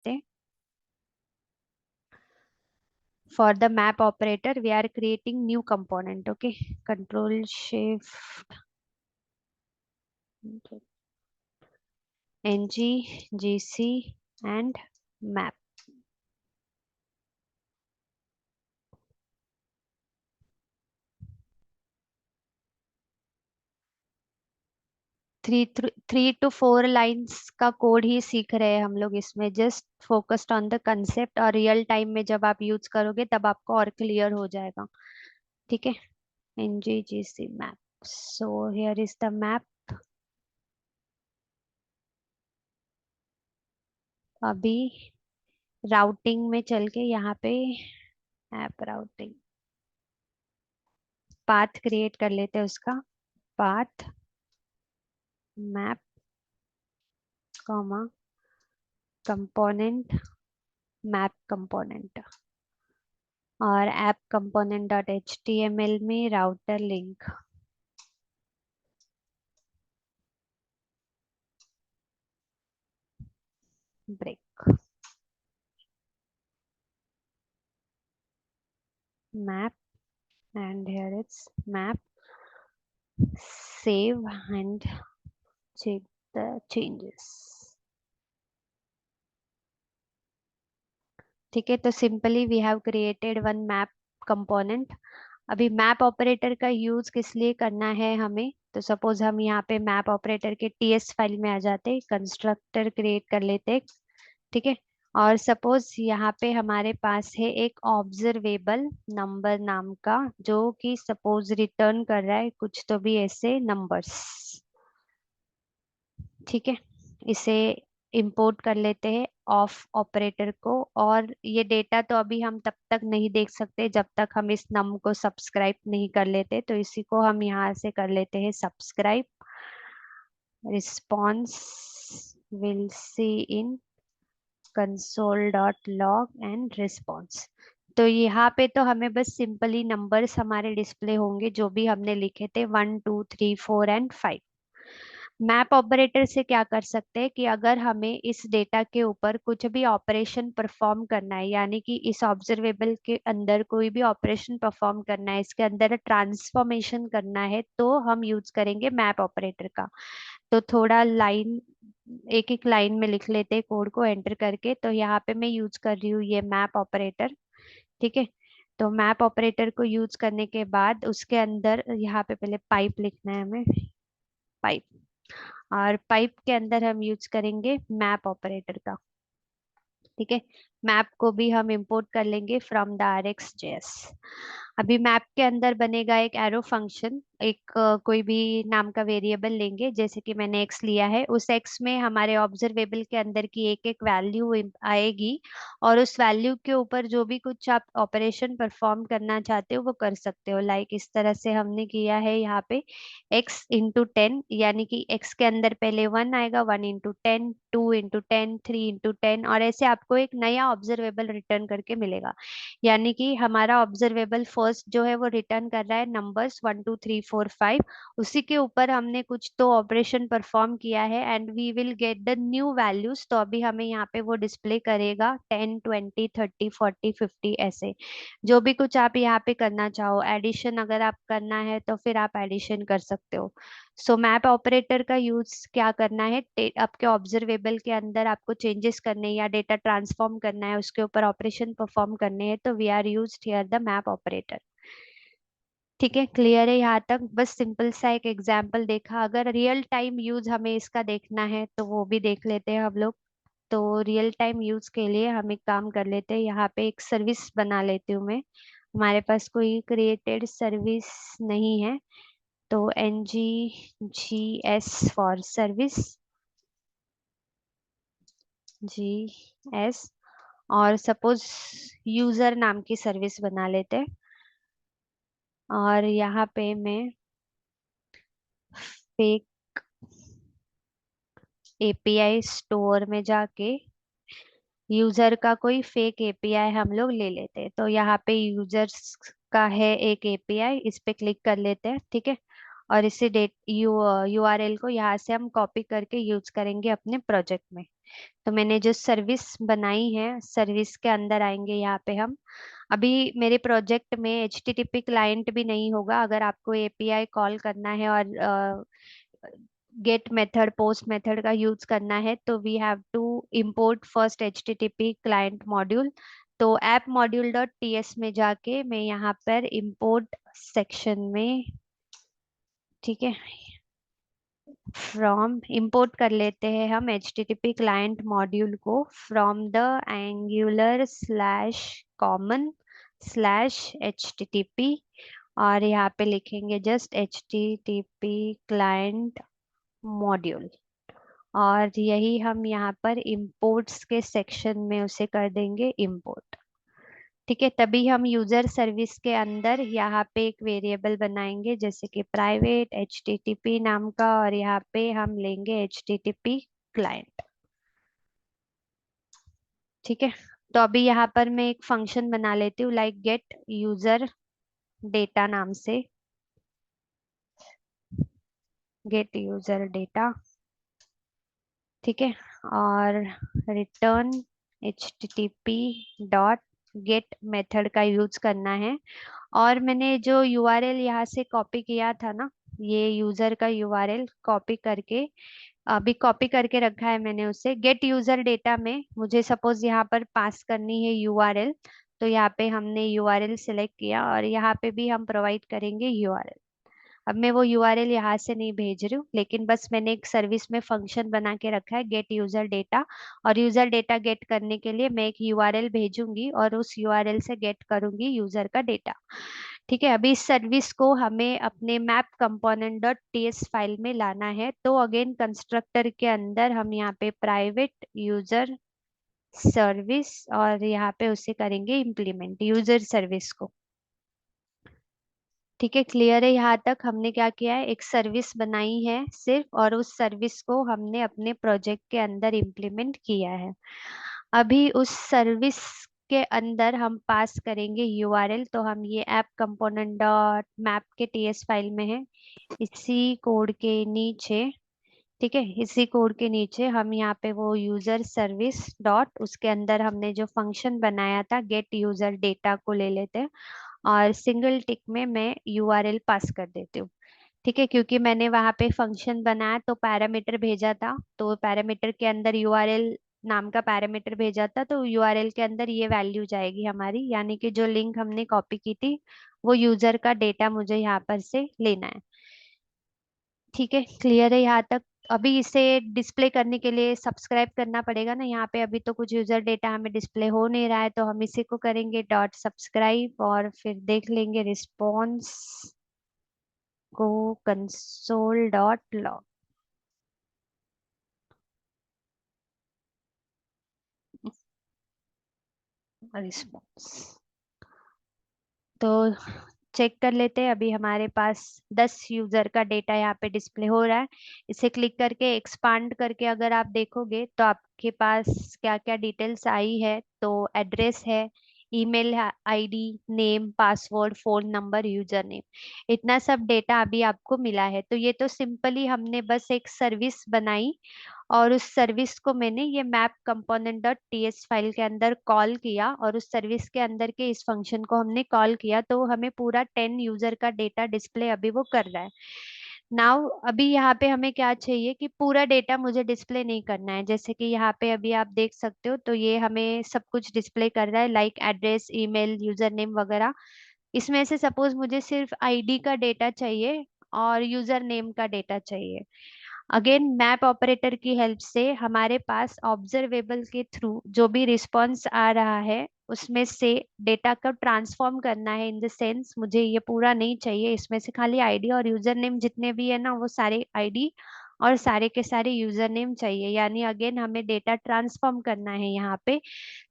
लेते हैं। For the map operator, we are creating new component. Okay, Control Shift ng gc and map. Three two four lines का code ही सीख रहे हैं हम लोग इसमें, just focused on the concept, और रियल टाइम में जब आप यूज करोगे तब आपको और क्लियर हो जाएगा। ठीक है, ngGC map, so here is the map। अभी राउटिंग में चल के यहाँ पे ऐप राउटिंग पाथ क्रिएट कर लेते हैं उसका। Path map comma component map component, और ऐप कंपोनेंट डॉट HTML में router link. Break map, and here it's map। save and check the changes। ठीक है, तो simply we have created one map component. अभी मैप ऑपरेटर का use किस लिए करना है हमें, तो सपोज हम यहाँ पे मैप ऑपरेटर के TS फाइल में आ जाते, कंस्ट्रक्टर क्रिएट कर लेते। ठीक है, और सपोज यहाँ पे हमारे पास है एक ऑब्जर्वेबल नंबर नाम का, जो कि सपोज रिटर्न कर रहा है कुछ तो भी ऐसे नंबर्स। ठीक है, इसे इंपोर्ट कर लेते हैं ऑफ ऑपरेटर को, और ये डेटा तो अभी हम तब तक नहीं देख सकते जब तक हम इस नम को सब्सक्राइब नहीं कर लेते, तो इसी को हम यहाँ से कर लेते हैं subscribe. Response will see in console.log and response. तो यहाँ पे तो हमें बस सिंपली नंबर्स हमारे डिस्प्ले होंगे जो भी हमने लिखे थे, 1 2 3 4 एंड 5। मैप ऑपरेटर से क्या कर सकते हैं कि अगर हमें इस डेटा के ऊपर कुछ भी ऑपरेशन परफॉर्म करना है, यानी कि इस ऑब्जर्वेबल के अंदर कोई भी ऑपरेशन परफॉर्म करना है, इसके अंदर ट्रांसफॉर्मेशन करना है, तो हम यूज करेंगे मैप ऑपरेटर का। तो थोड़ा लाइन, एक एक लाइन में लिख लेते हैं कोड को एंटर करके। तो यहाँ पे मैं यूज कर रही हूँ ये मैप ऑपरेटर। ठीक है, तो मैप ऑपरेटर को यूज करने के बाद उसके अंदर यहाँ पे पहले पाइप लिखना है हमें, पाइप, और पाइप के अंदर हम यूज करेंगे मैप ऑपरेटर का। ठीक है, मैप को भी हम इंपोर्ट कर लेंगे फ्रॉम द RxJS। अभी मैप के अंदर बनेगा एक एरो फंक्शन, एक कोई भी नाम का वेरिएबल लेंगे, जैसे कि मैंने x लिया है। उस x में हमारे ऑब्जर्वेबल के अंदर की एक एक वैल्यू आएगी, और उस वैल्यू के ऊपर जो भी कुछ आप ऑपरेशन परफॉर्म करना चाहते हो वो कर सकते हो। लाइक इस तरह से हमने किया है यहाँ पे x × 10, यानी कि x के अंदर पहले 1 आएगा, 1 × 10, 2 × 10, 3 × 10, और ऐसे आपको एक नया ऑब्जर्वेबल रिटर्न करके मिलेगा। यानी कि हमारा ऑब्जर्वेबल फर्स्ट जो है वो रिटर्न कर रहा है नंबर्स 1 2 3 4 5, उसी के ऊपर हमने कुछ तो ऑपरेशन परफॉर्म किया है, and we will get the new values. तो अभी हमें यहाँ पे वो डिस्प्ले करेगा 10 20 30 40 50 ऐसे, जो भी कुछ आप यहाँ पे करना चाहो। एडिशन अगर आप करना है तो फिर आप एडिशन कर सकते हो। सो मैप ऑपरेटर का यूज क्या करना है, आपके ऑब्जर्वेबल के अंदर आपको चेंजेस करने या डेटा ट्रांसफॉर्म करना है, उसके ऊपर ऑपरेशन परफॉर्म करने हैं, तो we are used here the map operator. ठीक है, क्लियर है यहाँ तक? बस सिंपल सा एक एग्जांपल देखा। अगर रियल टाइम यूज हमें इसका देखना है तो वो भी देख लेते हैं हम लोग। तो रियल टाइम यूज के लिए हम एक काम कर लेते हैं, यहाँ पे एक सर्विस बना लेती हूँ मैं। हमारे पास कोई क्रिएटेड सर्विस नहीं है, तो ngGS फॉर सर्विस, GS, और सपोज यूजर नाम की सर्विस बना लेते हैं। और यहाँ पे मैं फेक API स्टोर में जाके यूजर का कोई फेक API हम लोग ले लेते हैं। तो यहाँ पे यूजर्स का है एक API, इस पे क्लिक कर लेते हैं। ठीक है, और इसे डेट यूआरएल को यहाँ से हम कॉपी करके यूज करेंगे अपने प्रोजेक्ट में। तो मैंने जो सर्विस बनाई है, सर्विस के अंदर आएंगे यहाँ पे हम। अभी मेरे प्रोजेक्ट में एचटीटीपी क्लाइंट भी नहीं होगा। अगर आपको एपीआई कॉल करना है और गेट मेथड पोस्ट मेथड का यूज करना है तो we have to import first HTTP client module. तो ऐप मॉड्यूल डॉट टीएस में जाके मैं यहाँ पर इंपोर्ट सेक्शन में, ठीक है, फ्रॉम इंपोर्ट कर लेते हैं हम एचटीटीपी क्लाइंट मॉड्यूल को from the angular slash common slash HTTP. और यहाँ पे लिखेंगे जस्ट एचटीटीपी क्लाइंट मॉड्यूल। और यही हम यहाँ पर इंपोर्ट्स के सेक्शन में उसे कर देंगे इंपोर्ट। ठीक है, तभी हम यूजर सर्विस के अंदर यहाँ पे एक वेरिएबल बनाएंगे जैसे कि प्राइवेट एचटीटीपी नाम का, और यहाँ पे हम लेंगे एचटीटीपी क्लाइंट। ठीक है, तो अभी यहाँ पर मैं एक फंक्शन बना लेती हूँ लाइक गेट यूजर डेटा नाम से। गेट यूजर डेटा, ठीक है, और return http dot get method का यूज करना है। और मैंने जो यूआरएल यहाँ से कॉपी किया था ना, ये यूजर का यूआरएल कॉपी करके अभी कॉपी करके रखा है मैंने उसे गेट यूजर डेटा में। मुझे सपोज यहाँ पर पास करनी है यूआरएल, तो यहाँ पे हमने यूआरएल सिलेक्ट किया और यहाँ पे भी हम प्रोवाइड करेंगे यूआरएल। अब मैं वो यूआरएल यहाँ से नहीं भेज रही हूँ, लेकिन बस मैंने एक सर्विस में फंक्शन बना के रखा है गेट यूजर डेटा। और यूजर डेटा गेट करने के लिए मैं एक यूआरएल भेजूंगी और उस यूआरएल से गेट करूंगी यूजर का डेटा। ठीक है, अभी इस सर्विस को हमें अपने map component dot TS file में लाना है। तो अगेन कंस्ट्रक्टर के अंदर हम यहाँ पे प्राइवेट यूजर सर्विस और यहाँ पे उसे करेंगे इम्प्लीमेंट यूजर सर्विस को। ठीक है, क्लियर है यहाँ तक? हमने क्या किया है, एक सर्विस बनाई है सिर्फ, और उस सर्विस को हमने अपने प्रोजेक्ट के अंदर इम्प्लीमेंट किया है। अभी उस सर्विस के अंदर हम पास करेंगे यूआरएल। तो हम ये ऐप कंपोनेंट डॉट मैप के टीएस फाइल में है, इसी कोड के नीचे। ठीक है, इसी कोड के नीचे हम यहाँ पे वो यूजर सर्विस डॉट उसके अंदर हमने जो फंक्शन बनाया था गेट यूजर डेटा को ले लेते हैं और सिंगल टिक में मैं यूआरएल पास कर देती हूँ। ठीक है, क्योंकि मैंने वहां पे फंक्शन बनाया तो पैरामीटर भेजा था, तो पैरामीटर के अंदर यूआरएल नाम का पैरामीटर भेजा था, तो यूआरएल के अंदर ये वैल्यू जाएगी हमारी, यानी कि जो लिंक हमने कॉपी की थी वो यूजर का डेटा मुझे यहाँ पर से लेना है। ठीक है, क्लियर है यहाँ तक? अभी इसे डिस्प्ले करने के लिए सब्सक्राइब करना पड़ेगा ना यहाँ पे। अभी तो कुछ यूजर डेटा हमें डिस्प्ले हो नहीं रहा है, तो हम इसी को करेंगे डॉट सब्सक्राइब और फिर देख लेंगे रिस्पॉन्स को कंसोल डॉट लॉग रिस्पॉन्स। तो चेक कर लेते हैं, अभी हमारे पास 10 यूजर का डेटा यहाँ पे डिस्प्ले हो रहा है। इसे क्लिक करके एक्सपांड करके अगर आप देखोगे तो आपके पास क्या क्या डिटेल्स आई है। तो एड्रेस है, ईमेल है, ID, name, password, phone number, user name, इतना सब डेटा अभी आपको मिला है। तो ये तो सिंपली हमने बस एक सर्विस बनाई और उस सर्विस को मैंने ये map component dot TS file के अंदर कॉल किया और उस सर्विस के अंदर के इस फंक्शन को हमने कॉल किया, तो हमें पूरा 10 यूजर का डेटा डिस्प्ले अभी वो कर रहा है। नाउ अभी यहाँ पे हमें क्या चाहिए कि पूरा डेटा मुझे डिस्प्ले नहीं करना है। जैसे कि यहाँ पे अभी आप देख सकते हो, तो ये हमें सब कुछ डिस्प्ले कर रहा है like address, email, user name वगैरह। इसमें से सपोज मुझे सिर्फ आईडी का डेटा चाहिए और यूजर नेम का डेटा चाहिए। अगेन मैप ऑपरेटर की हेल्प से हमारे पास ऑब्जर्वेबल के थ्रू जो भी रिस्पॉन्स आ रहा है उसमें से डेटा को ट्रांसफॉर्म करना है। इन द सेंस मुझे ये पूरा नहीं चाहिए, इसमें से खाली आईडी और यूजर नेम जितने भी है ना वो सारे आईडी और सारे के सारे यूजर नेम चाहिए। यानी अगेन हमें डेटा ट्रांसफॉर्म करना है यहाँ पे।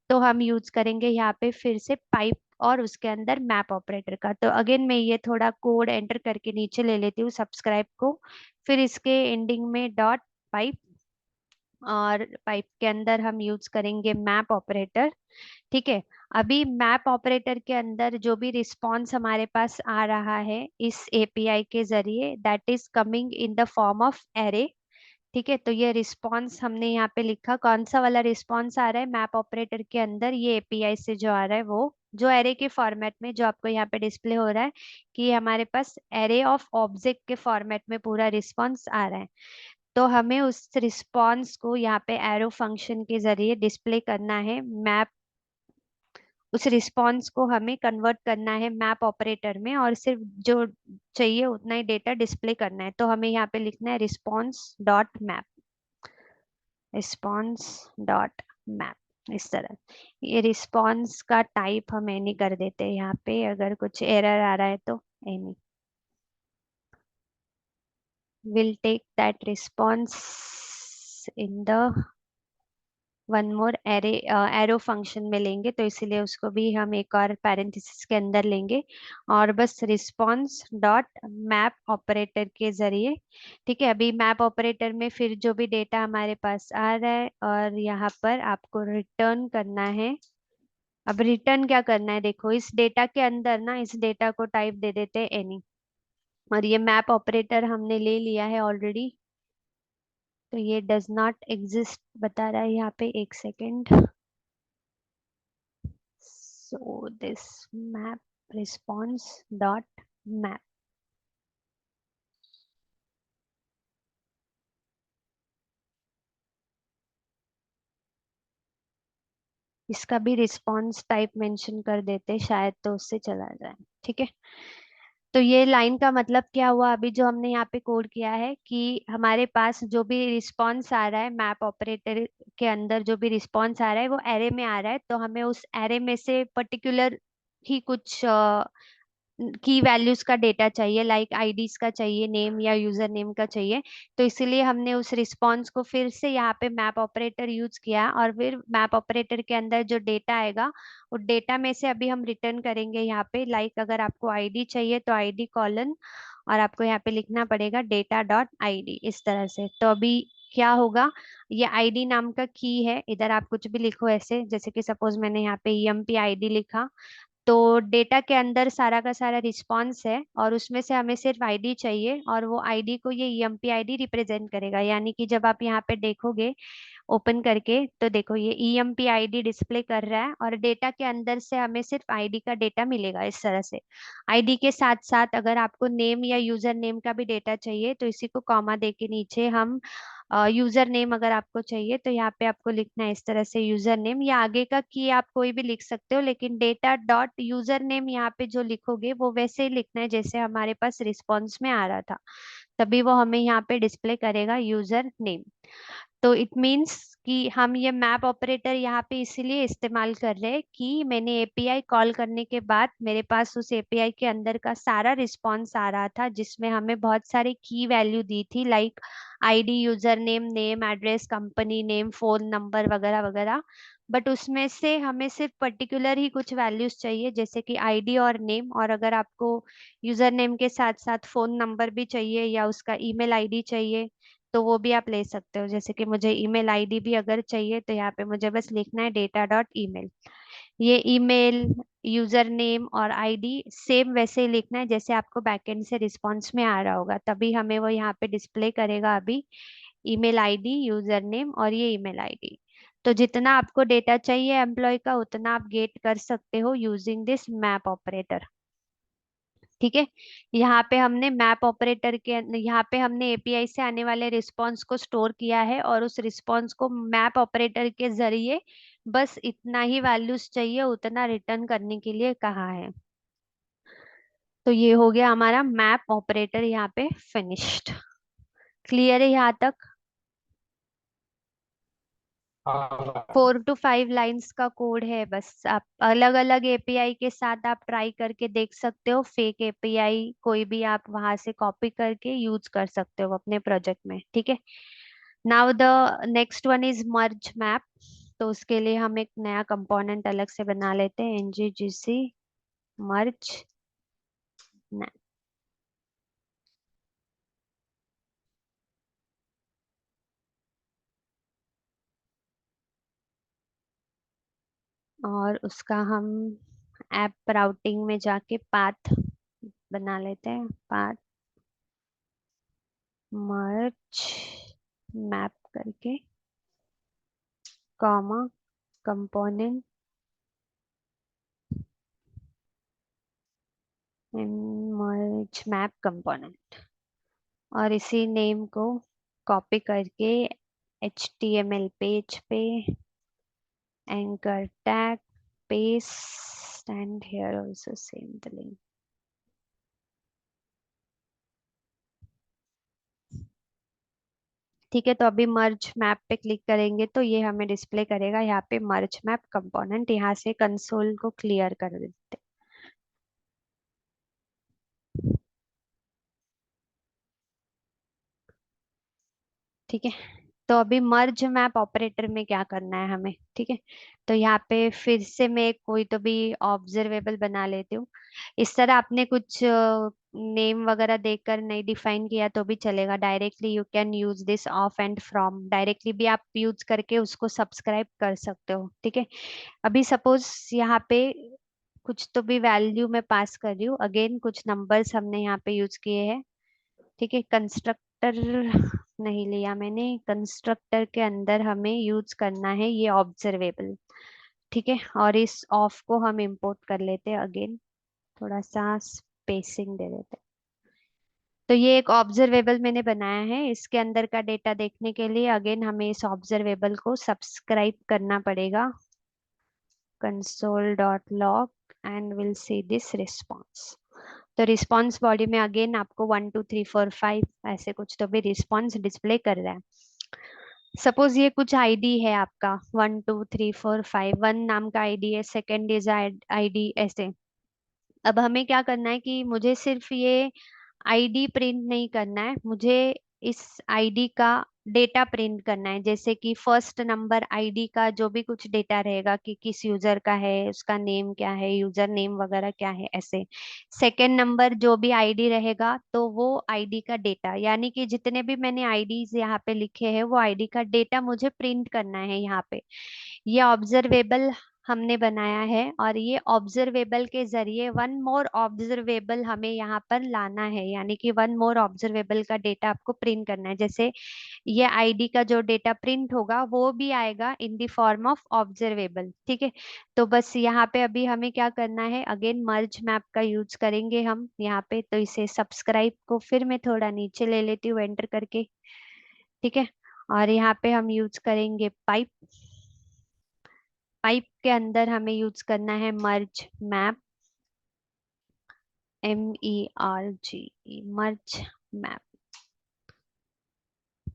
तो हम यूज करेंगे यहाँ पे फिर से पाइप और उसके अंदर मैप ऑपरेटर का। तो अगेन मैं ये थोड़ा कोड एंटर करके नीचे ले लेती हूँ सब्सक्राइब को, फिर इसके एंडिंग में डॉट पाइप और पाइप के अंदर हम यूज करेंगे मैप ऑपरेटर। ठीक है। अभी मैप ऑपरेटर के अंदर जो भी रिस्पॉन्स हमारे पास आ रहा है इस एपीआई के जरिए, that is coming in the form of array. ठीक है। तो ये रिस्पॉन्स हमने यहाँ पे लिखा, कौन सा वाला रिस्पॉन्स आ रहा है मैप ऑपरेटर के अंदर, ये एपीआई से जो आ रहा है वो, जो एरे के फॉर्मेट में, जो आपको यहाँ पे डिस्प्ले हो रहा है कि हमारे पास एरे ऑफ ऑब्जेक्ट के फॉर्मेट में पूरा रिस्पॉन्स आ रहा है। तो हमें उस रिस्पॉन्स को यहाँ पे एरो फंक्शन के जरिए डिस्प्ले करना है। मैप, उस रिस्पॉन्स को हमें कन्वर्ट करना है मैप ऑपरेटर में, और सिर्फ जो चाहिए उतना ही डेटा डिस्प्ले करना है। तो हमें यहाँ पे लिखना है response dot map, response dot map, इस तरह। ये रिस्पॉन्स का टाइप हम एनी कर देते हैं यहाँ पे, अगर कुछ एरर आ रहा है तो any, will take that response in the one more array, arrow function में लेंगे, तो इसीलिए उसको भी हम एक और पैरेंथेसिस के अंदर लेंगे। और बस रिस्पॉन्स डॉट मैप ऑपरेटर के जरिए। ठीक है। अभी मैप ऑपरेटर में फिर जो भी डेटा हमारे पास आ रहा है, और यहाँ पर आपको रिटर्न करना है। अब रिटर्न क्या करना है, देखो इस डेटा के अंदर ना, इस डेटा को टाइप दे देते हैं एनी, और ये मैप ऑपरेटर हमने ले लिया है ऑलरेडी, तो ये डज नॉट एग्जिस्ट बता रहा है यहाँ पे, एक second. So this map response dot map, इसका भी रिस्पॉन्स टाइप मेंशन कर देते शायद, तो उससे चला जाए। ठीक है। तो ये लाइन का मतलब क्या हुआ, अभी जो हमने यहाँ पे कोड किया है कि हमारे पास जो भी रिस्पॉन्स आ रहा है मैप ऑपरेटर के अंदर, जो भी रिस्पॉन्स आ रहा है वो एरे में आ रहा है, तो हमें उस एरे में से पर्टिकुलर ही कुछ की वैल्यूज का डेटा चाहिए, लाइक आईडीज का चाहिए, नेम या यूजर नेम का चाहिए। तो इसीलिए हमने उस रिस्पॉन्स को फिर से यहाँ पे मैप ऑपरेटर यूज किया, और फिर मैप ऑपरेटर के अंदर जो डेटा आएगा वो डेटा में से अभी हम रिटर्न करेंगे यहाँ पे, लाइक अगर आपको आईडी चाहिए तो आईडी कॉलन, और आपको यहाँ पे लिखना पड़ेगा डेटा डॉट आईडी, इस तरह से। तो अभी क्या होगा, ये आईडी नाम का की है, इधर आप कुछ भी लिखो ऐसे, जैसे कि सपोज मैंने यहाँ पे ईएमपी आईडी लिखा, तो डेटा के अंदर सारा का सारा रिस्पॉन्स है, और उसमें से हमें सिर्फ आईडी चाहिए, और वो आईडी को ये ईएमपी आईडी रिप्रेजेंट करेगा। यानी कि जब आप यहाँ पे देखोगे ओपन करके, तो देखो ये ईएमपी आईडी डिस्प्ले कर रहा है, और डेटा के अंदर से हमें सिर्फ आईडी का डेटा मिलेगा इस तरह से। आईडी के साथ साथ अगर आपको नेम या यूजर नेम का भी डेटा चाहिए, तो इसी को कॉमा दे के नीचे हम यूजर नेम अगर आपको चाहिए, तो यहाँ पे आपको लिखना है इस तरह से यूजर नेम, या आगे का की आप कोई भी लिख सकते हो, लेकिन डेटा डॉट यूजर नेम यहाँ पे जो लिखोगे वो वैसे ही लिखना है जैसे हमारे पास रिस्पॉन्स में आ रहा था, तभी वो हमें यहाँ पे डिस्प्ले करेगा यूजर नेम। तो इट मीन्स कि हम ये मैप ऑपरेटर यहाँ पे इसीलिए इस्तेमाल कर रहे हैं कि मैंने एपीआई कॉल करने के बाद मेरे पास उस एपीआई के अंदर का सारा रिस्पॉन्स आ रहा था, जिसमें हमें बहुत सारे की वैल्यू दी थी, like ID, user name, name, address, company name, phone number वगैरह वगैरह। बट उसमें से हमें सिर्फ पर्टिकुलर ही कुछ वैल्यूज चाहिए, जैसे कि आईडी और नेम, और अगर आपको यूजर नेम के साथ साथ फोन नंबर भी चाहिए या उसका ईमेल आईडी चाहिए, तो वो भी आप ले सकते हो। जैसे कि मुझे ईमेल आईडी भी अगर चाहिए, तो यहाँ पे मुझे बस लिखना है डेटा डॉट ईमेल। ये ईमेल, यूजर नेम और आईडी सेम वैसे ही लिखना है जैसे आपको बैकएंड से रिस्पॉन्स में आ रहा होगा, तभी हमें वो यहाँ पे डिस्प्ले करेगा। अभी ईमेल आईडी, यूजर नेम और ये ईमेल आईडी। तो जितना आपको डेटा चाहिए एम्प्लॉय का, उतना आप गेट कर सकते हो यूजिंग दिस मैप ऑपरेटर। ठीक है। यहाँ पे हमने मैप ऑपरेटर के, यहाँ पे हमने एपीआई से आने वाले रिस्पॉन्स को स्टोर किया है, और उस रिस्पॉन्स को मैप ऑपरेटर के जरिए बस इतना ही वैल्यूज चाहिए उतना रिटर्न करने के लिए कहा है। तो ये हो गया हमारा मैप ऑपरेटर यहाँ पे फिनिश्ड। क्लियर है यहाँ तक? हाँ। 4 to 5 लाइंस का कोड है बस, आप अलग अलग एपीआई के साथ आप ट्राई करके देख सकते हो, फेक एपीआई कोई भी आप वहां से कॉपी करके यूज कर सकते हो अपने प्रोजेक्ट में। ठीक है। Now the next one is merge map. तो उसके लिए हम एक नया कंपोनेंट अलग से बना लेते हैं, nggc मर्ज। और उसका हम ऐप राउटिंग में जाके पाथ बना लेते हैं। पाथ मर्ज मैप करके कॉमा कंपोनेंट मर्ज मैप कंपोनेंट, और इसी नेम को कॉपी करके HTML पेज पे anchor tag paste and here also same the link। ठीक है, तो अभी मर्ज मैप पे क्लिक करेंगे तो ये हमें डिस्प्ले करेगा यहाँ पे मर्ज मैप कंपोनेंट। यहाँ से कंसोल को क्लियर कर देते। ठीक है, तो अभी मर्ज मैप ऑपरेटर में क्या करना है हमें। ठीक है, तो यहाँ पे फिर से मैं कोई तो भी ऑब्जर्वेबल बना लेती हूँ। इस तरह आपने कुछ नेम वगैरह देकर नहीं डिफाइन किया तो भी चलेगा। Directly you can use this of and from, directly भी आप यूज करके उसको सब्सक्राइब कर सकते हो। ठीक है, अभी सपोज यहाँ पे कुछ तो भी वैल्यू मैं पास कर रही हूँ। अगेन कुछ नंबर्स हमने यहाँ पे यूज किए हैं। ठीक है, कंस्ट्रक्टर नहीं लिया मैंने। कंस्ट्रक्टर के अंदर हमें यूज करना है ये ऑब्जर्वेबल। ठीक है, और इस ऑफ को हम इंपोर्ट कर लेते हैं। अगेन थोड़ा सा स्पेसिंग दे देते हैं। तो ये एक ऑब्जर्वेबल मैंने बनाया है। इसके अंदर का डेटा देखने के लिए अगेन हमें इस ऑब्जर्वेबल को सब्सक्राइब करना पड़ेगा। console.log and we'll see this response। तो रिस्पॉन्स बॉडी में अगेन आपको 1 2 3 4 5 ऐसे कुछ तो भी रिस्पॉन्स डिस्प्ले कर रहा है। सपोज ये कुछ आईडी है आपका 1 2 3 4 5, वन नाम का आईडी है, सेकंड इज आईडी, ऐसे। अब हमें क्या करना है कि मुझे सिर्फ ये आईडी प्रिंट नहीं करना है, मुझे इस आईडी का डेटा प्रिंट करना है। जैसे कि फर्स्ट नंबर आईडी का जो भी कुछ डेटा रहेगा कि किस यूजर का है, उसका नेम क्या है, यूजर नेम वगैरह क्या है, ऐसे। सेकंड नंबर जो भी आईडी रहेगा तो वो आईडी का डेटा, यानी कि जितने भी मैंने आईडीज यहाँ पे लिखे हैं वो आईडी का डेटा मुझे प्रिंट करना है यहाँ पे। ये ऑब्जर्वेबल हमने बनाया है, और ये ऑब्जर्वेबल के जरिए वन मोर ऑब्जर्वेबल हमें यहाँ पर लाना है, यानी कि वन मोर ऑब्जर्वेबल का डेटा आपको प्रिंट करना है। जैसे ये आईडी का जो डेटा प्रिंट होगा वो भी आएगा in the form of observable. ठीक है, तो बस यहाँ पे अभी हमें क्या करना है, अगेन मर्ज मैप का यूज करेंगे हम यहाँ पे। तो इसे सब्सक्राइब को फिर मैं थोड़ा नीचे ले लेती हूँ एंटर करके। ठीक है, और यहाँ पे हम यूज करेंगे पाइप। पाइप के अंदर हमें यूज करना है मर्ज मैप, MERG, मर्ज मैप।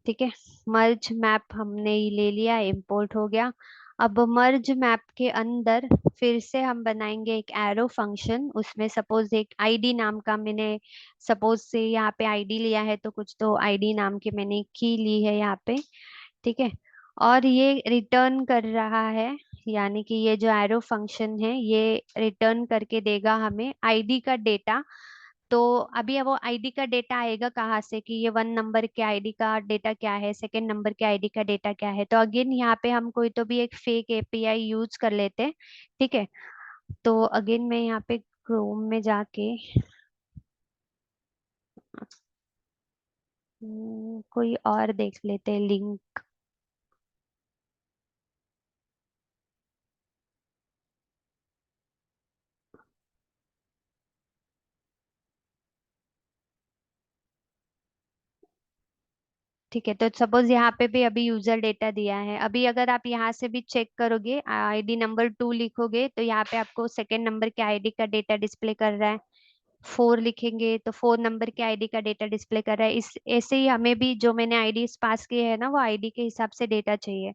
ठीक है, मर्ज मैप हमने ये ले लिया, इंपोर्ट हो गया। अब मर्ज मैप के अंदर फिर से हम बनाएंगे एक एरो फंक्शन। उसमें सपोज एक आईडी नाम का मैंने, सपोज से यहाँ पे आईडी लिया है तो कुछ तो आईडी नाम की मैंने की ली है यहाँ पे। ठीक है, और ये रिटर्न कर रहा है, यानी कि ये जो एरो फंक्शन है ये रिटर्न करके देगा हमें आईडी का डेटा। तो अभी वो आईडी का डेटा आएगा कहाँ से, कि ये वन नंबर के आईडी का डेटा क्या है, सेकंड नंबर के आईडी का डेटा क्या है। तो अगेन यहाँ पे हम कोई तो भी एक फेक API यूज कर लेते हैं। ठीक है, तो अगेन मैं यहाँ पे क्रोम में जाके कोई और देख लेते हैं लिंक। ठीक है, तो सपोज यहाँ पे भी अभी यूजर डेटा दिया है। अभी अगर आप यहाँ से भी चेक करोगे, ID नंबर 2 लिखोगे तो यहाँ पे आपको सेकंड नंबर के आईडी का डेटा डिस्प्ले कर रहा है। 4 लिखेंगे तो 4 नंबर के आईडी का डेटा डिस्प्ले कर रहा है। इस ऐसे ही हमें भी जो मैंने आईडीज पास किए है ना वो आईडी के हिसाब से डेटा चाहिए।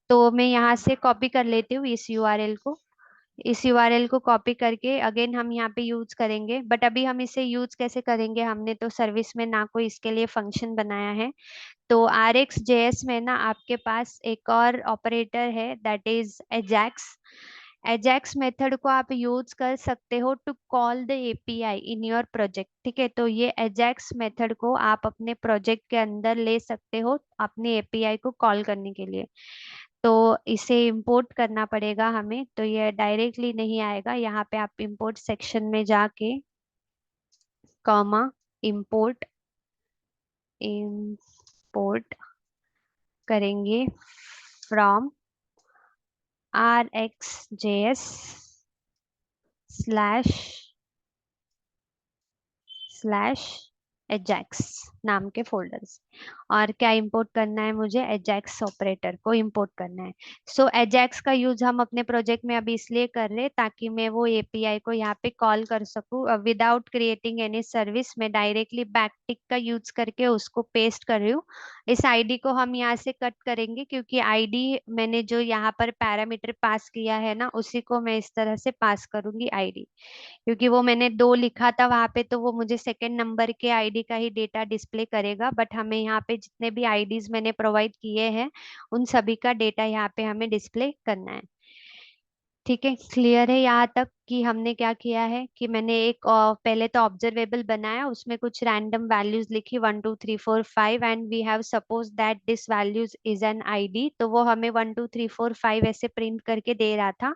तो मैं यहाँ से कॉपी कर लेती हूँ इस यूआरएल को। इस यूआरएल को कॉपी करके अगेन हम यहाँ पे यूज करेंगे। बट अभी हम इसे यूज कैसे करेंगे, हमने तो सर्विस में ना कोई इसके लिए फंक्शन बनाया है। तो RxJS में ना आपके पास एक और ऑपरेटर है, that is Ajax. Ajax method को आप यूज कर सकते हो to call the API in your project. ठीक है, तो ये एजैक्स मेथड को आप अपने प्रोजेक्ट के अंदर ले सकते हो अपने API को कॉल करने के लिए। तो इसे इंपोर्ट करना पड़ेगा हमें, तो ये डायरेक्टली नहीं आएगा। यहाँ पे आप इंपोर्ट सेक्शन में जाके कॉमा इंपोर्ट इंपोर्ट करेंगे from RxJS slash slash Ajax नाम के फोल्डर से। और क्या इंपोर्ट करना है मुझे? एजैक्स ऑपरेटर को इंपोर्ट करना है। सो एजैक्स का यूज हम अपने प्रोजेक्ट में अभी इसलिए कर रहे हैं ताकि मैं वो एपीआई को यहाँ पे कॉल कर सकूँ विदाउट क्रिएटिंग एनी सर्विस। मैं डायरेक्टली बैकटिक का यूज करके उसको पेस्ट कर रही हूँ। इस आईडी को हम यहाँ से कट करेंगे क्योंकि आईडी मैंने जो यहाँ पर पैरामीटर पास किया है ना, उसी को मैं इस तरह से पास करूंगी आईडी। क्योंकि वो मैंने 2 लिखा था वहां पे, तो वो मुझे सेकंड नंबर के आईडी का ही डेटा डिस्प्ले करेगा। बट हमें यहाँ पे जितने भी आईडीज मैंने प्रोवाइड किए हैं उन सभी का डेटा यहाँ पे हमें डिस्प्ले करना है। ठीक है, क्लियर है यहाँ तक कि हमने क्या किया है कि मैंने एक पहले तो ऑब्जर्वेबल बनाया, उसमें कुछ रैंडम वैल्यूज लिखी 1 2 3 4 5 and we have suppose that this values is an ID. तो वो हमें 1 2 3 4 5 ऐसे प्रिंट करके दे रहा था।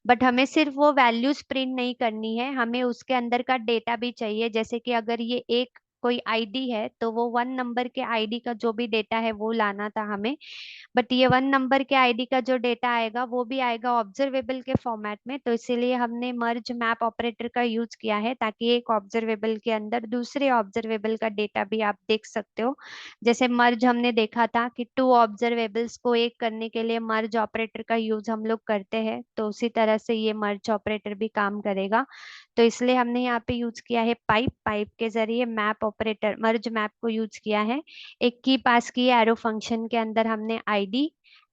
बट हमें सिर्फ वो वैल्यूज प्रिंट नहीं करनी है, हमें उसके अंदर का डेटा भी चाहिए। जैसे कि अगर ये एक कोई आईडी है तो वो 1 नंबर के आईडी का जो भी डेटा है वो लाना था हमें। बट ये 1 नंबर के आईडी का जो डेटा आएगा वो भी आएगा ऑब्जर्वेबल के फॉर्मेट में। तो इसीलिए हमने मर्ज मैप ऑपरेटर का यूज किया है ताकि एक ऑब्जर्वेबल के अंदर दूसरे ऑब्जर्वेबल का डेटा भी आप देख सकते हो। जैसे मर्ज हमने देखा था कि 2 ऑब्जर्वेबल्स को एक करने के लिए मर्ज ऑपरेटर का यूज हम लोग करते हैं, तो उसी तरह से ये मर्ज ऑपरेटर भी काम करेगा। तो इसलिए हमने यहाँ पे यूज किया है पाइप। पाइप के जरिए मैप ऑपरेटर मर्ज मैप को यूज किया है। एक की पास की एरो फंक्शन के अंदर हमने आईडी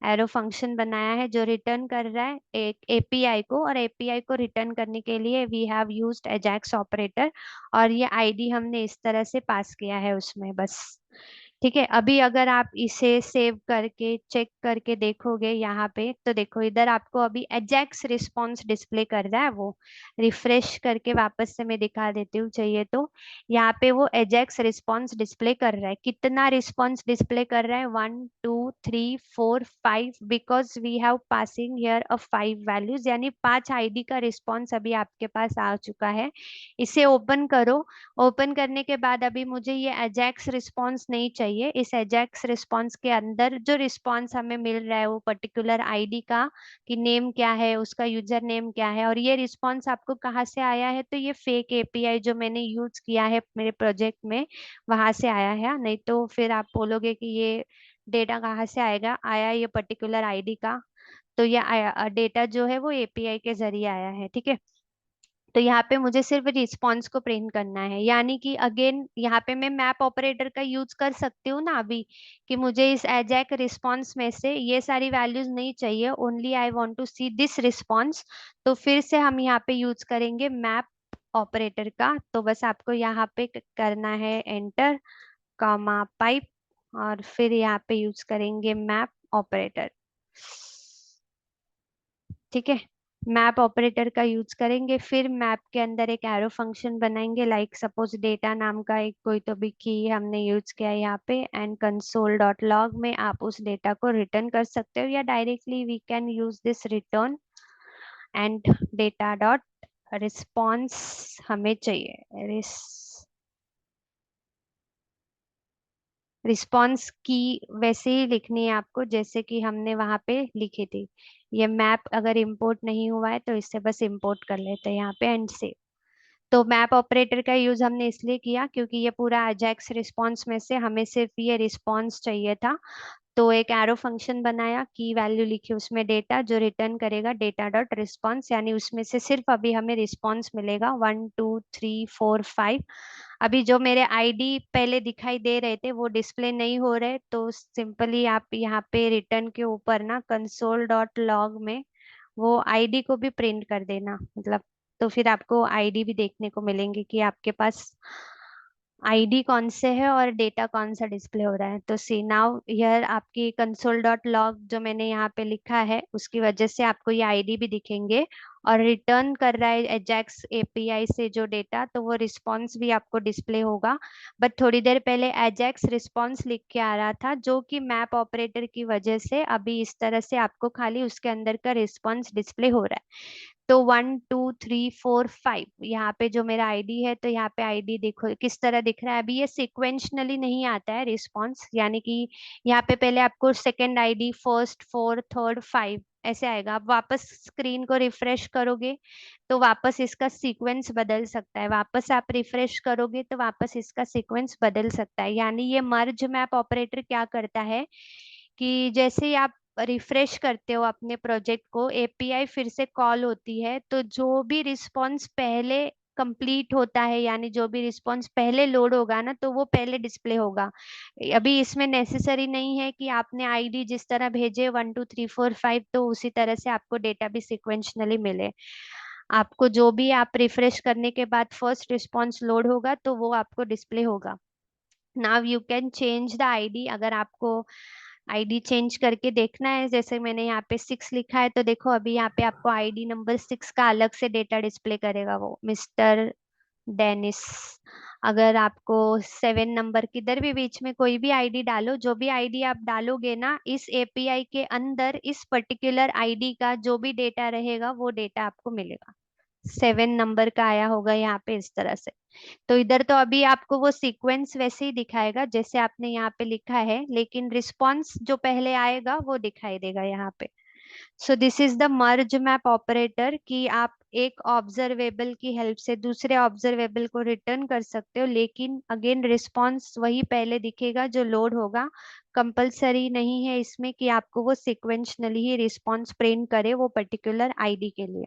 एरो फंक्शन बनाया है जो रिटर्न कर रहा है एक एपीआई को, और एपीआई को रिटर्न करने के लिए we have used Ajax operator. और ये आईडी हमने इस तरह से पास किया है उसमें बस। ठीक है, अभी अगर आप इसे सेव करके चेक करके देखोगे यहाँ पे, तो देखो इधर आपको अभी एजेक्स रिस्पॉन्स डिस्प्ले कर रहा है। वो रिफ्रेश करके वापस से मैं दिखा देती हूँ चाहिए तो। यहाँ पे वो एजेक्स रिस्पॉन्स डिस्प्ले कर रहा है। कितना रिस्पॉन्स डिस्प्ले कर रहा है? 1 2 3 4 5, because we have passing here a 5 values, यानी 5 आईडी का रिस्पॉन्स अभी आपके पास आ चुका है। इसे ओपन करो। ओपन करने के बाद अभी मुझे ये अजैक्स रिस्पॉन्स नहीं चाहिए। इस अजैक्स रिस्पॉन्स के अंदर जो रिस्पॉन्स हमें मिल रहा है वो पर्टिकुलर आईडी का कि नेम क्या है, उसका यूजर नेम क्या है, और ये रिस्पॉन्स आपको कहाँ से आया है? तो ये फेक एपीआई जो मैंने यूज किया है मेरे प्रोजेक्ट में वहां से आया है। नहीं तो फिर आप बोलोगे कि ये डेटा कहाँ से आएगा, आया ये पर्टिकुलर आईडी का। तो ये डेटा जो है वो एपीआई के जरिए आया है। ठीक है, तो यहाँ पे मुझे सिर्फ रिस्पॉन्स को प्रिंट करना है। यानी कि अगेन यहाँ पे मैं मैप ऑपरेटर का यूज कर सकती हूँ ना अभी, कि मुझे इस एजैक रिस्पॉन्स में से ये सारी वैल्यूज नहीं चाहिए, only I want to see this response. तो फिर से हम यहाँ पे यूज करेंगे मैप ऑपरेटर का। तो बस आपको यहाँ पे करना है एंटर कॉमा पाइप, और फिर यहाँ पे यूज करेंगे मैप ऑपरेटर। ठीक है, मैप ऑपरेटर का यूज करेंगे। फिर मैप के अंदर एक एरो फंक्शन बनाएंगे, लाइक सपोज डेटा नाम का एक कोई तो भी की हमने यूज किया है यहाँ पे, एंड कंसोल डॉट लॉग में आप उस डेटा को रिटर्न कर सकते हो, या directly we can use this return and data dot response हमें चाहिए। रिस्पॉन्स की वैसे ही लिखनी है आपको जैसे कि हमने वहां पे लिखी थी। ये मैप अगर इंपोर्ट नहीं हुआ है तो इससे बस इंपोर्ट कर लेते हैं यहाँ पे एंड सेव। तो मैप ऑपरेटर का यूज हमने इसलिए किया क्योंकि ये पूरा अजैक्स रिस्पॉन्स में से हमें सिर्फ ये रिस्पॉन्स चाहिए था। तो एक एरो फंक्शन बनाया, की वैल्यू लिखी, उसमें डेटा जो रिटर्न करेगा डेटा डॉट रिस्पॉन्स, यानी उसमें से सिर्फ अभी हमें रिस्पॉन्स मिलेगा 1 2 3 4 5। अभी जो मेरे आईडी पहले दिखाई दे रहे थे वो डिस्प्ले नहीं हो रहे, तो सिंपली आप यहाँ पे रिटर्न के ऊपर ना कंसोल डॉट लॉग में वो आईडी को भी प्रिंट कर देना, मतलब तो फिर आपको आईडी भी देखने को मिलेंगे कि आपके पास आईडी कौन से है और डेटा कौन सा डिस्प्ले हो रहा है। तो सी नाउ हियर आपकी कंसोल डॉट लॉग जो मैंने यहाँ पे लिखा है उसकी वजह से आपको ये आईडी भी दिखेंगे, और रिटर्न कर रहा है एजाक्स एपीआई से जो डेटा, तो वो रिस्पॉन्स भी आपको डिस्प्ले होगा। बट थोड़ी देर पहले एजाक्स रिस्पॉन्स लिख के आ रहा था, जो कि मैप ऑपरेटर की वजह से अभी इस तरह से आपको खाली उसके अंदर का रिस्पॉन्स डिस्प्ले हो रहा है। तो 1 2 3 4 5 यहाँ पे जो मेरा आईडी है, तो यहाँ पे आईडी देखो किस तरह दिख रहा है। अभी ये सिक्वेंशनली नहीं आता है रिस्पॉन्स, यानी कि यहाँ पे पहले आपको second ID, first, fourth, third, five ऐसे आएगा। आप वापस स्क्रीन को रिफ्रेश करोगे तो वापस इसका सीक्वेंस बदल सकता है, वापस आप रिफ्रेश करोगे तो वापस इसका सीक्वेंस बदल सकता है। यानी ये मर्ज मैप ऑपरेटर क्या करता है कि जैसे ही आप रिफ्रेश करते हो अपने प्रोजेक्ट को, एपीआई फिर से कॉल होती है, तो जो भी रिस्पॉन्स पहले कंप्लीट होता है, यानी जो भी रिस्पॉन्स पहले लोड होगा ना, तो वो पहले डिस्प्ले होगा। अभी इसमें नेसेसरी नहीं है कि आपने आईडी जिस तरह भेजे 1 2 3 4 5, तो उसी तरह से आपको डेटा भी सिक्वेंशनली मिले। आपको जो भी आप रिफ्रेश करने के बाद फर्स्ट रिस्पॉन्स लोड होगा तो वो आपको डिस्प्ले होगा। Now you can change the ID. अगर आपको आईडी चेंज करके देखना है, जैसे मैंने यहाँ पे 6 लिखा है, तो देखो अभी यहाँ पे आपको आईडी नंबर 6 का अलग से डेटा डिस्प्ले करेगा, वो मिस्टर डेनिस। अगर आपको 7 नंबर किधर भी बीच में कोई भी आईडी डालो, जो भी आईडी आप डालोगे ना इस एपीआई के अंदर, इस पर्टिकुलर आईडी का जो भी डेटा रहेगा वो डेटा आपको मिलेगा। 7 नंबर का आया होगा यहाँ पे इस तरह से। तो इधर तो अभी आपको वो सीक्वेंस वैसे ही दिखाएगा जैसे आपने यहाँ पे लिखा है, लेकिन रिस्पॉन्स जो पहले आएगा वो दिखाई देगा यहाँ पे। So this is the merge map operator, कि आप एक ऑब्जर्वेबल की हेल्प से दूसरे ऑब्जर्वेबल को रिटर्न कर सकते हो, लेकिन अगेन रिस्पॉन्स वही पहले दिखेगा जो लोड होगा। कंपलसरी नहीं है इसमें कि आपको वो सिक्वेंशनली ही रिस्पॉन्स प्रिंट करे वो पर्टिकुलर आईडी के लिए।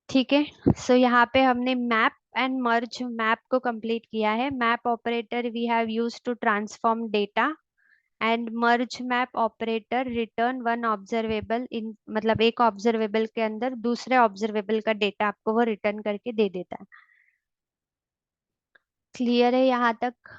ठीक है। सो यहाँ पे हमने मैप एंड मर्ज मैप को कंप्लीट किया है। Map operator we have use to transform data, and merge map operator return one observable in, मतलब एक ऑब्जर्वेबल के अंदर दूसरे ऑब्जर्वेबल का डेटा आपको वो रिटर्न करके दे देता है। क्लियर है यहाँ तक?